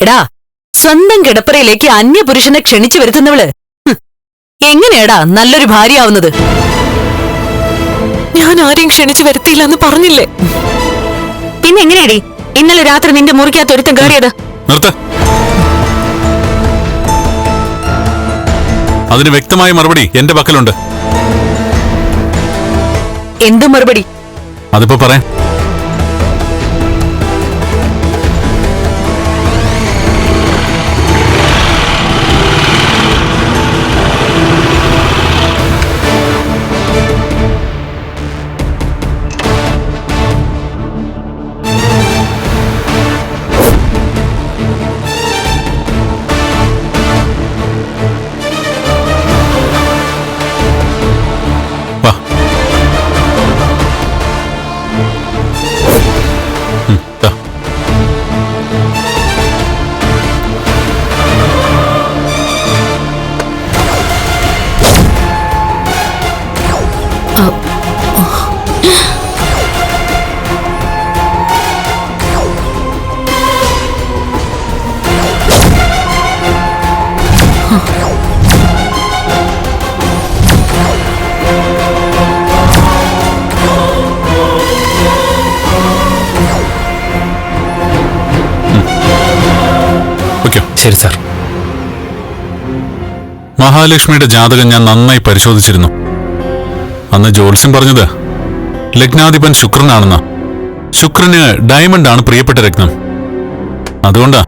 എടാ, സ്വന്തം കിടപ്പറയിലേക്ക് അന്യപുരുഷനെ ക്ഷണിച്ചു വരുത്തുന്നവള് എങ്ങനെയാടാ നല്ലൊരു ഭാര്യയാവുന്നത്? ഞാൻ ആരെയും ക്ഷണിച്ചു വരുത്തിയില്ല എന്ന് പറഞ്ഞില്ലേ? പിന്നെ എങ്ങനെയാടി ഇന്നലെ രാത്രി നിന്റെ മുറിക്കകത്ത് ഒരുത്തം കയറിയത്? അതിന് വ്യക്തമായ മറുപടി എന്റെ പക്കലുണ്ട്. എന്ത് മറുപടി? അതിപ്പോ പറയാം. ശരി സാർ. മഹാലക്ഷ്മിയുടെ ജാതകം ഞാൻ നന്നായി പരിശോധിച്ചിരുന്നു. അന്ന് ജ്യോത്സ്യം പറഞ്ഞത് ലഗ്നാധിപൻ ശുക്രനാണെന്ന. ശുക്രന് ഡയമണ്ട് ആണ് പ്രിയപ്പെട്ട രത്നം. അതുകൊണ്ടാ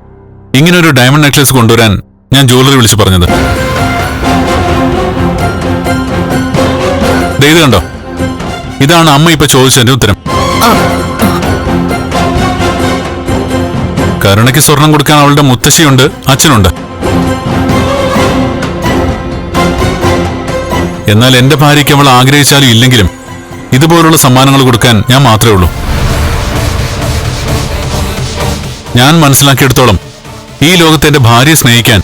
ഇങ്ങനൊരു ഡയമണ്ട് നെക്ലേസ് കൊണ്ടുവരാൻ ഞാൻ ജ്വല്ലറി വിളിച്ചു പറഞ്ഞത്. ഇത് കണ്ടോ, ഇതാണ് അമ്മ ഇപ്പൊ ചോദിച്ചതിന്റെ ഉത്തരം. കരുണയ്ക്ക് സ്വർണം കൊടുക്കാൻ അവളുടെ മുത്തശ്ശിയുണ്ട്, അച്ഛനുണ്ട്. എന്നാൽ എന്റെ ഭാര്യയ്ക്ക് അവൾ ആഗ്രഹിച്ചാലും ഇല്ലെങ്കിലും ഇതുപോലുള്ള സമ്മാനങ്ങൾ കൊടുക്കാൻ ഞാൻ മാത്രമേ ഉള്ളൂ. ഞാൻ മനസ്സിലാക്കിയെടുത്തോളം ഈ ലോകത്ത് എന്റെ ഭാര്യയെ സ്നേഹിക്കാൻ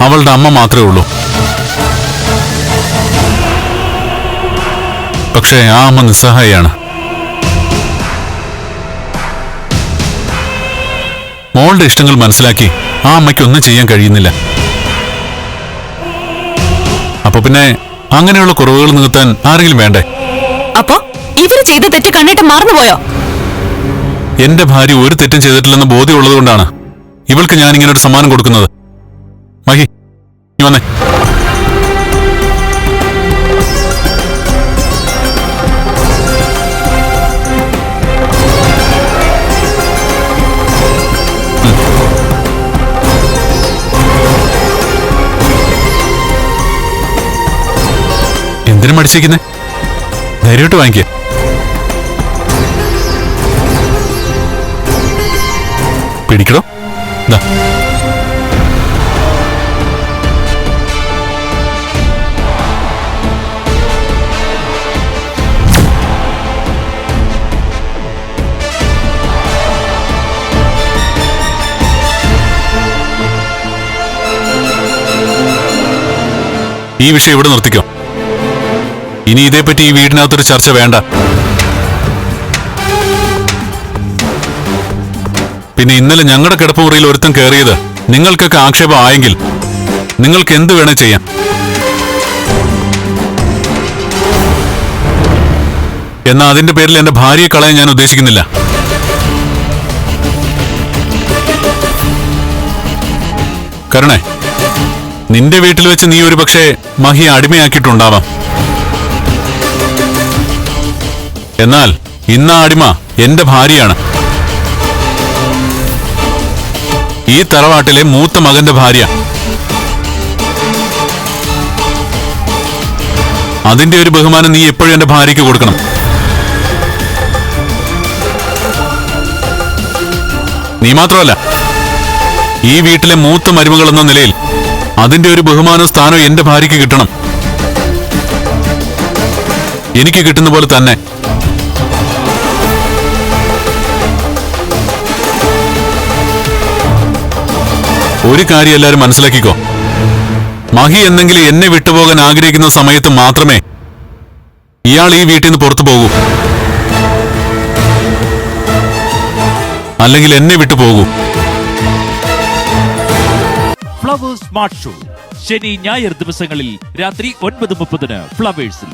അവളുടെ അമ്മ മാത്രമേ ഉള്ളൂ. പക്ഷേ ആ അമ്മ നിസ്സഹായാണ്. മോളുടെ ഇഷ്ടങ്ങൾ മനസ്സിലാക്കി ആ അമ്മയ്ക്ക് ഒന്നും ചെയ്യാൻ കഴിയുന്നില്ല. അപ്പൊ പിന്നെ അങ്ങനെയുള്ള കുറവുകൾ നികത്താൻ ആരെങ്കിലും വേണ്ടേ? അപ്പോ ഇവര് ചെയ്ത തെറ്റ് കണ്ടിട്ട് മറന്നുപോയോ? എന്റെ ഭാര്യ ഒരു തെറ്റും ചെയ്തിട്ടില്ലെന്ന് ബോധ്യമുള്ളതുകൊണ്ടാണ് ഇവൾക്ക് ഞാൻ ഇങ്ങനെ ഒരു സമ്മാനം കൊടുക്കുന്നത്. മഹി, നീ വന്നേ. എന്തിനും മടിച്ചിരിക്കുന്നേ? ധൈര്യമായിട്ട് വാങ്ങിക്കേ. പിടിക്കടോ. ഈ വിഷയം ഇവിടെ നിർത്തിക്കോ. ഇനി ഇതേപ്പറ്റി ഈ വീടിനകത്തൊരു ചർച്ച വേണ്ട. പിന്നെ ഇന്നലെ ഞങ്ങളുടെ കിടപ്പുമുറിയിൽ ഒരുത്തം കയറിയത് നിങ്ങൾക്കൊക്കെ ആക്ഷേപം ആയെങ്കിൽ നിങ്ങൾക്ക് എന്ത് വേണേ ചെയ്യാം. എന്നാൽ അതിന്റെ പേരിൽ എന്റെ ഭാര്യയെ കളയാൻ ഞാൻ ഉദ്ദേശിക്കുന്നില്ല. കരുണേ, നിന്റെ വീട്ടിൽ വെച്ച് നീ ഒരു പക്ഷേ മഹിയെ അടിമയാക്കിയിട്ടുണ്ടാവാം. എന്നാൽ ഇന്ന് അടിമ എന്റെ ഭാര്യയാണ്. ഈ തറവാട്ടിലെ മൂത്ത മകന്റെ ഭാര്യ. അതിന്റെ ഒരു ബഹുമാനം നീ എപ്പോഴും എന്റെ ഭാര്യയ്ക്ക് കൊടുക്കണം. നീ മാത്രമല്ല, ഈ വീട്ടിലെ മൂത്ത മരുമകൾ എന്ന നിലയിൽ അതിന്റെ ഒരു ബഹുമാനവും സ്ഥാനവും എന്റെ ഭാര്യയ്ക്ക് കിട്ടണം. എനിക്ക് കിട്ടുന്ന പോലെ തന്നെ. ഒരു കാര്യം എല്ലാവരും മനസ്സിലാക്കിക്കോ. മഹി എന്നെങ്കിലും എന്നെ വിട്ടുപോകാൻ ആഗ്രഹിക്കുന്ന സമയത്ത് മാത്രമേ ഇയാൾ ഈ വീട്ടിൽ നിന്ന് പുറത്തു പോകൂ. അല്ലെങ്കിൽ എന്നെ വിട്ടു പോകൂ. ഫ്ലവേഴ്സ് സ്മാർട്ട് ഷോ ശനി ഞായർ ദിവസങ്ങളിൽ രാത്രി 9:30 ഫ്ലവേഴ്സിൽ.